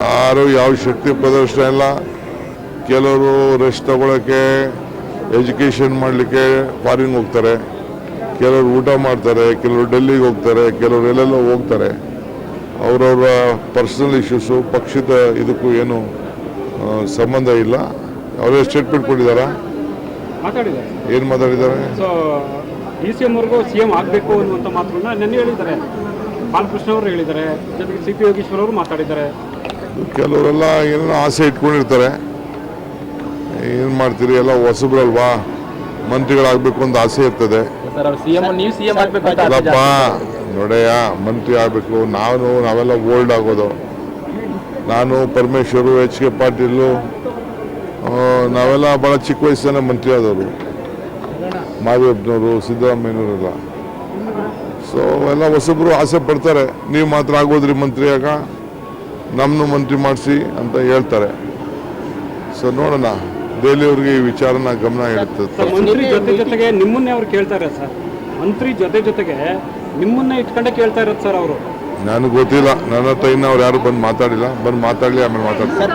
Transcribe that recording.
ಯಾರು ಯಾವ ಶಕ್ತಿ ಪ್ರದರ್ಶನ ಇಲ್ಲ. ಕೆಲವರು ರೆಸ್ಟ್ ತಗೊಳ್ಳೋಕ್ಕೆ, ಎಜುಕೇಷನ್ ಮಾಡಲಿಕ್ಕೆ ಫಾರಿನ್ ಹೋಗ್ತಾರೆ, ಕೆಲವರು ಊಟ ಮಾಡ್ತಾರೆ, ಕೆಲವರು ಡೆಲ್ಲಿಗೆ ಹೋಗ್ತಾರೆ, ಕೆಲವರು ಎಲ್ಲೆಲ್ಲೋ ಹೋಗ್ತಾರೆ. ಅವರವರ ಪರ್ಸನಲ್ ಇಶ್ಯೂಸು ಪಕ್ಷದ ಇದಕ್ಕೂ ಏನು ಸಂಬಂಧ ಇಲ್ಲ. ಅವರೇ ಸ್ಟೇಟ್ಮೆಂಟ್ ಕೊಟ್ಟಿದ್ದಾರಾ? ಏನು ಮಾತಾಡಿದ್ದಾರೆ? DCM ಅವ್ರಿಗೂ CM ಆಗಬೇಕು ಅನ್ನುವಂಥ ಮಾತನ್ನ ನೆನ್ನೆ ಹೇಳಿದ್ದಾರೆ. ಬಾಲಕೃಷ್ಣ ಅವರು ಹೇಳಿದ್ದಾರೆ, ಜೊತೆಗೆ CP ಯೋಗೇಶ್ವರ್ ಅವರು ಮಾತಾಡಿದ್ದಾರೆ. ಕೆಲವರೆಲ್ಲ ಏನೋ ಆಸೆ ಇಟ್ಕೊಂಡಿರ್ತಾರೆ. ಏನು ಮಾಡ್ತೀರಿ, ಎಲ್ಲ ಹೊಸಬ್ರಲ್ವಾ, ಮಂತ್ರಿಗಳಾಗಬೇಕು ಅಂತ ಆಸೆ ಇರ್ತದೆ. ಅಲ್ಲಪ್ಪ ನೋಡಯ್ಯ, ಮಂತ್ರಿ ಆಗಬೇಕು. ನಾವೆಲ್ಲ ಓಲ್ಡ್ ಆಗೋದು. ನಾನು, ಪರಮೇಶ್ವರು, HK ಪಾಟೀಲು, ನಾವೆಲ್ಲ ಭಾಳ ಚಿಕ್ಕ ವಯಸ್ಸನ್ನ ಮಂತ್ರಿ ಆದವರು. ಮಾದೇವಪ್ಪನವರು, ಸಿದ್ದರಾಮಯ್ಯನವರೆಲ್ಲ. ಸೊ ಎಲ್ಲ ಹೊಸಬ್ರು ಆಸೆ ಪಡ್ತಾರೆ. ನೀವು ಮಾತ್ರ ಆಗೋದ್ರಿ ಮಂತ್ರಿ, ಆಗ ನಮ್ಮನ್ನು ಮಂತ್ರಿ ಮಾಡಿಸಿ ಅಂತ ಹೇಳ್ತಾರೆ. ಸೊ ನೋಡೋಣ, ದೆಹಲಿಯವ್ರಿಗೆ ಈ ವಿಚಾರನ ಗಮನ ಇಡುತ್ತೆ. ಮಂತ್ರಿ ಜೊತೆಗೆ ನಿಮ್ಮನ್ನೇ ಅವ್ರು ಕೇಳ್ತಾರೆ ಸರ್. ಮಂತ್ರಿ ಜೊತೆಗೆ ನಿಮ್ಮನ್ನೇ ಇಟ್ಕೊಂಡೇ ಕೇಳ್ತಾ ಇರೋದು ಸರ್ ಅವರು. ನನಗೆ ಗೊತ್ತಿಲ್ಲ, ನನ್ನ ಹತ್ರ ಇನ್ನು ಅವ್ರು ಯಾರು ಬಂದು ಮಾತಾಡಿಲ್ಲ. ಬಂದು ಮಾತಾಡಲಿ, ಆಮೇಲೆ ಮಾತಾಡ್ತಾರೆ.